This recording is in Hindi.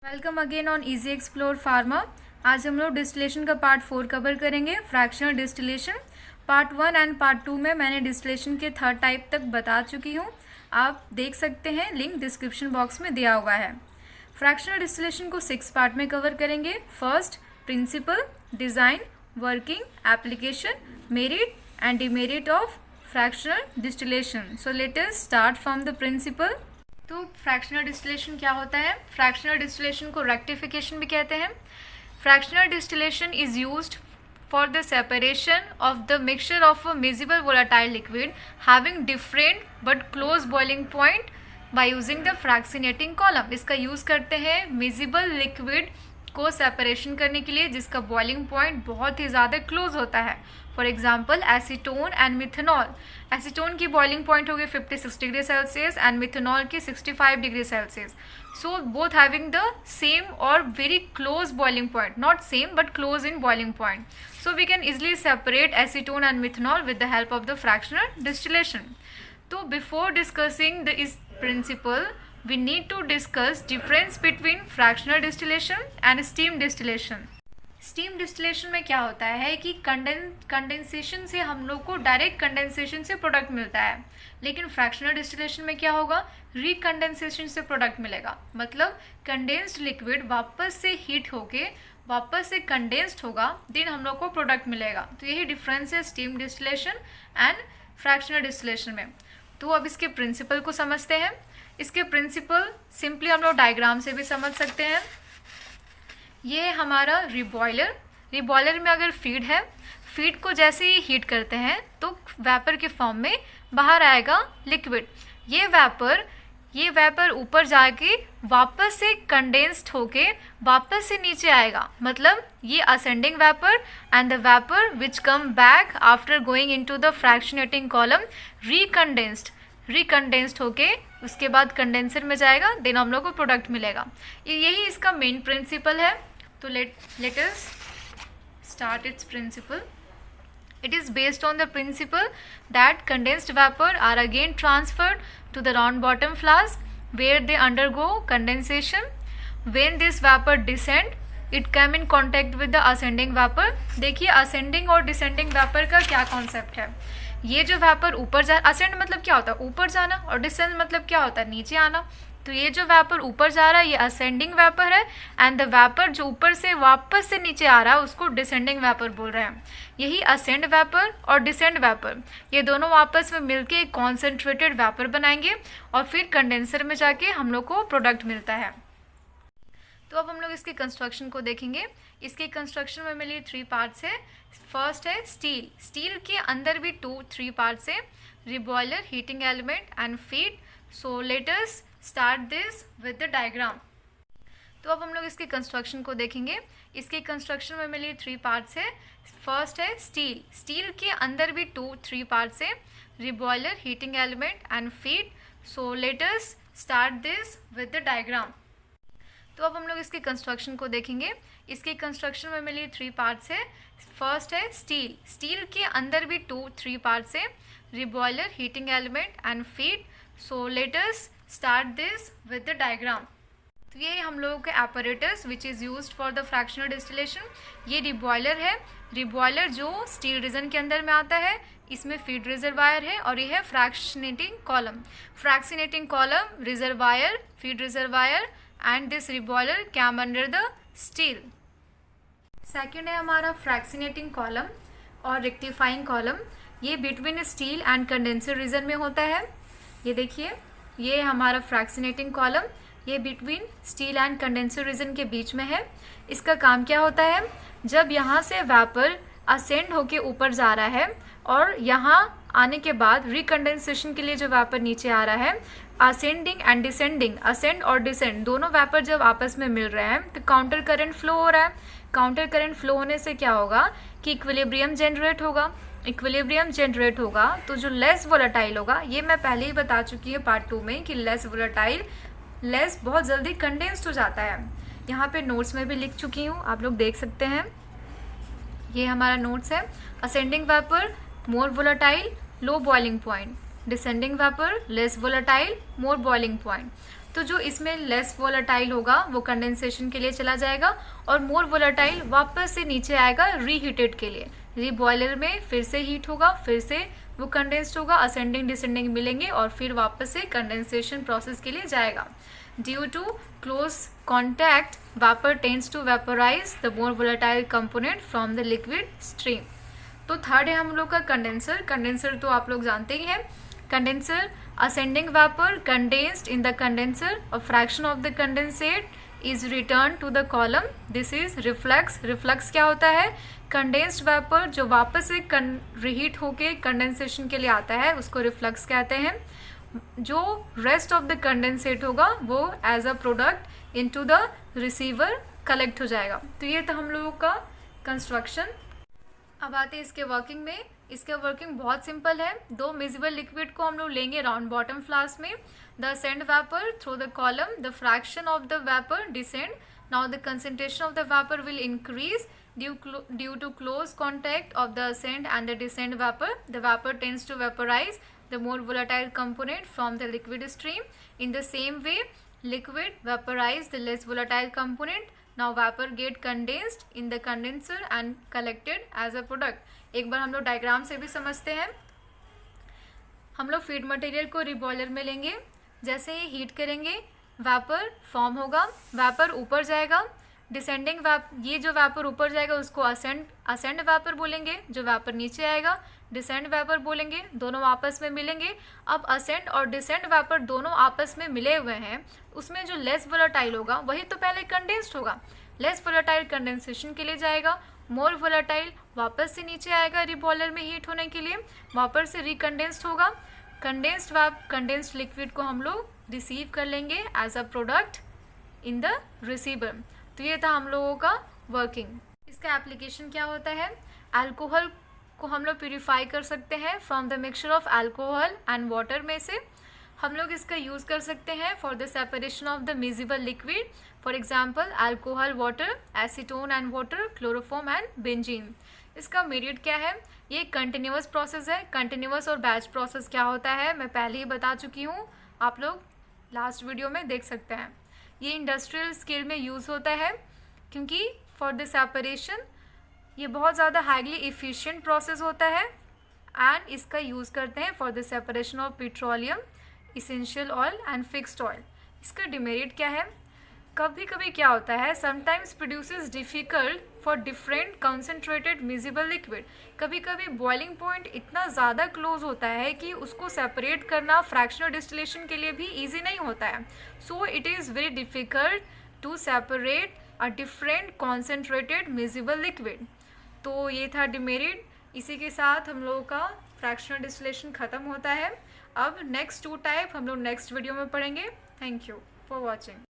Welcome again on easy explore pharma. आज हम लोग डिस्टिलेशन का पार्ट 4 कवर करेंगे, fractional distillation. Part 1 and part 2 में मैंने डिस्टिलेशन के थर्ड टाइप तक बता चुकी हूँ, आप देख सकते हैं, लिंक डिस्क्रिप्शन बॉक्स में दिया हुआ है। फ्रैक्शनल डिस्टिलेशन को 6 पार्ट में कवर करेंगे। First, principle, design, working, application, merit and demerit of fractional distillation. So let us start from the principle. तो फ्रैक्शनल डिस्टिलेशन क्या होता है? फ्रैक्शनल डिस्टिलेशन को रेक्टिफिकेशन भी कहते हैं। Fractional distillation is used for the separation of the mixture of a miscible volatile liquid having different but close boiling point by using the fractionating column. इसका यूज़ करते हैं मिजिबल लिक्विड को सेपरेशन करने के लिए जिसका बॉइलिंग पॉइंट बहुत ही ज़्यादा क्लोज होता है। For example acetone and methanol. Acetone की बॉइलिंग पॉइंट हो गई 56 डिग्री सेल्सियस एंड मिथेनॉल की 65 degree Celsius. So both having the same और very close boiling point, not same but close in boiling point. So we can easily separate acetone and methanol with the help of the fractional distillation. So before discussing this principle, we need to discuss difference between fractional distillation and steam distillation. Steam distillation में क्या होता है कि कंडेंसेशन से हम लोग को डायरेक्ट कंडेंसेशन से प्रोडक्ट मिलता है, लेकिन फ्रैक्शनल डिस्टिलेशन में क्या होगा, रिकंडेंसेशन से प्रोडक्ट मिलेगा। मतलब कंडेंस्ड लिक्विड वापस से हीट होके वापस से कंडेंस्ड होगा, देन हम लोग को प्रोडक्ट मिलेगा। तो यही डिफरेंस है steam distillation and fractional distillation में। तो अब इसके प्रिंसिपल को समझते हैं। इसके प्रिंसिपल सिंपली हम लोग डायग्राम से भी समझ सकते हैं। ये है हमारा रिबॉयलर। रिबॉयलर में अगर फीड है, फीड को जैसे ही हीट करते हैं तो वेपर के फॉर्म में बाहर आएगा लिक्विड। ये वेपर ऊपर जाके वापस से कंडेंस्ड होके वापस से नीचे आएगा। मतलब ये ascending vapour and the vapour which come back after going into the fractionating column recondensed होके उसके बाद कंडेंसर में जाएगा, देन हम लोग को प्रोडक्ट मिलेगा। यही इसका मेन प्रिंसिपल है। तो let us start its principle. It is based on the principle that condensed vapor are again transferred to the round bottom flask where they undergo condensation. When this vapor descend, it come in contact with the ascending vapor. देखिए ascending और descending vapor का क्या कॉन्सेप्ट है। ये जो वेपर ऊपर जा, असेंड मतलब क्या होता है, ऊपर जाना, और डिसेंड मतलब क्या होता है, नीचे आना। तो ये जो वेपर ऊपर जा रहा है ये असेंडिंग वेपर है, एंड द वेपर जो ऊपर से वापस से नीचे आ रहा है उसको डिसेंडिंग वेपर बोल रहे हैं। यही असेंड वेपर और डिसेंड वेपर ये दोनों आपस में मिलके एक कॉन्सेंट्रेटेड वेपर बनाएंगे और फिर कंडेंसर में जाके हम लोग को प्रोडक्ट मिलता है। तो अब हम लोग इसके कंस्ट्रक्शन को देखेंगे। इसके कंस्ट्रक्शन में मिली 3 पार्ट्स है। फर्स्ट है स्टील। स्टील के अंदर भी 3 पार्ट्स है, reboiler, heating element and feed. So let us start this with the diagram. तो अब हम लोग इसके कंस्ट्रक्शन को देखेंगे। इसके कंस्ट्रक्शन में मिली 3 पार्ट्स है। फर्स्ट है स्टील। स्टील के अंदर भी 3 पार्ट्स है, reboiler, heating element and feed. So let us start this with the diagram. तो अब हम लोग इसके कंस्ट्रक्शन को देखेंगे। इसके कंस्ट्रक्शन में मिली 3 पार्ट्स है। फर्स्ट है स्टील। स्टील के अंदर भी 3 पार्ट्स है, reboiler, heating element and feed. So let us start this with the diagram. तो ये हम लोगों के apparatus which is used for the fractional distillation. ये रिबॉयलर है। रिबॉयलर जो स्टील रीजन के अंदर में आता है, इसमें फीड रिजर्वायर है, और ये है fractionating column. Fractionating column, reservoir, feed reservoir and this reboiler came under the steel. Second है हमारा फ्रैक्सिनेटिंग कॉलम और रेक्टिफाइंग कॉलम। ये between still and condenser region में होता है। ये देखिए, ये हमारा फ्रैक्सिनेटिंग कॉलम, ये between still and condenser region के बीच में है। इसका काम क्या होता है, जब यहाँ से वेपर असेंड होके ऊपर जा रहा है और यहाँ आने के बाद रिकंडेंसेशन के लिए जो वेपर नीचे आ रहा है, असेंडिंग एंड डिसेंडिंग, असेंड और डिसेंड दोनों वेपर जब आपस में मिल रहे हैं तो काउंटर करंट फ्लो हो रहा है। काउंटर करंट फ्लो होने से क्या होगा कि इक्विलिब्रियम जनरेट होगा। इक्विलिब्रियम जनरेट होगा तो जो लेस वोलेटाइल होगा, ये मैं पहले ही बता चुकी हूँ पार्ट 2 में कि लेस वोलेटाइल बहुत जल्दी कंडेंस्ड हो जाता है। यहाँ पे नोट्स में भी लिख चुकी हूँ, आप लोग देख सकते हैं। ये हमारा नोट्स है। Ascending vapour more volatile, low boiling point. Descending vapour less volatile, more boiling point. तो जो इसमें लेस वोलेटाइल होगा वो कंडेंसेशन के लिए चला जाएगा और मोर वोलेटाइल वापस से नीचे आएगा रीहीटेड के लिए। बॉयलर में फिर से हीट होगा, फिर से वो कंडेंस्ड होगा, असेंडिंग डिसेंडिंग मिलेंगे और फिर वापस से कंडेंसेशन प्रोसेस के लिए जाएगा। Due to close contact vapour tends to vaporise the more volatile component from the liquid stream. तो थर्ड है हम लोग का कंडेंसर। कंडेंसर तो आप लोग जानते ही हैं। Condenser ascending vapor condensed in the condenser, a fraction of the condensate is returned to the column. This is reflux. reflux क्या होता है? condensed vapor जो वापस से reheat होके condensation के लिए आता है उसको reflux कहते हैं। जो rest of the condensate होगा वो as a product into the receiver collect हो जाएगा। तो ये था हम लोगों का construction। अब आते हैं इसके वर्किंग में। इसका वर्किंग बहुत सिंपल है। दो मिजिबल लिक्विड को हम लोग लेंगे राउंड बॉटम फ्लास्क में। The ascend vapour through the column, the fraction of the vapour descend. Now the concentration of the vapour will increase due to close contact of the ascend and the descend vapor. The vapor tends to vaporize the more volatile component from the liquid stream. In the same way, liquid vaporize the less volatile component. Now vapor get condensed in the condenser and collected as a product. एक बार हम लोग डायग्राम से भी समझते हैं। हम लोग फीड मटेरियल को रिबॉयलर में लेंगे। जैसे ही हीट करेंगे वैपर फॉर्म होगा, वैपर ऊपर जाएगा। डिसेंडिंग ये जो वैपर ऊपर जाएगा उसको असेंड वैपर बोलेंगे। जो वैपर नीचे आएगा डिसेंड वैपर बोलेंगे। दोनों आपस में मिलेंगे। अब असेंड और डिसेंड वैपर दोनों आपस में मिले हुए हैं, उसमें जो लेस वोलेटाइल होगा वही तो पहले कंडेंस्ड होगा। लेस वोलेटाइल कंडेंसेशन के लिए जाएगा, मोर वोलेटाइल वापस से नीचे आएगा रिबॉयलर में हीट होने के लिए, वापस से रिकंडेंस्ड होगा। कंडेंस्ड लिक्विड को हम लोग रिसीव कर लेंगे as a product in the receiver. तो ये था हम लोगों का वर्किंग। इसका एप्लीकेशन क्या होता है? अल्कोहल को हम लोग प्यूरिफाई कर सकते हैं from the mixture of alcohol and water में से। हम लोग इसका यूज़ कर सकते हैं for the separation of the miscible liquid, for example alcohol water, acetone and water, chloroform and benzene. इसका मेरिट क्या है? ये कंटिन्यूअस प्रोसेस है। कंटिन्यूअस और बैच प्रोसेस क्या होता है मैं पहले ही बता चुकी हूँ, आप लोग लास्ट वीडियो में देख सकते हैं। ये इंडस्ट्रियल स्केल में यूज़ होता है क्योंकि फॉर द सेपरेशन ये बहुत ज़्यादा हाईली इफ़िशिएंट प्रोसेस होता है एंड इसका यूज़ करते हैं for the separation of petroleum, essential oil and fixed oil. इसका डिमेरिट क्या है? कभी कभी क्या होता है, sometimes produces difficult for different concentrated miscible liquid. कभी कभी बॉइलिंग पॉइंट इतना ज़्यादा क्लोज होता है कि उसको सेपरेट करना फ्रैक्शनल डिस्टिलेशन के लिए भी ईजी नहीं होता है। So it is very difficult to separate a different concentrated miscible liquid. तो ये था डिमेरिट। इसी के साथ हम लोगों का फ्रैक्शनल डिस्टिलेशन ख़त्म होता है। अब नेक्स्ट 2 टाइप हम लोग नेक्स्ट वीडियो में पढ़ेंगे। Thank you for watching.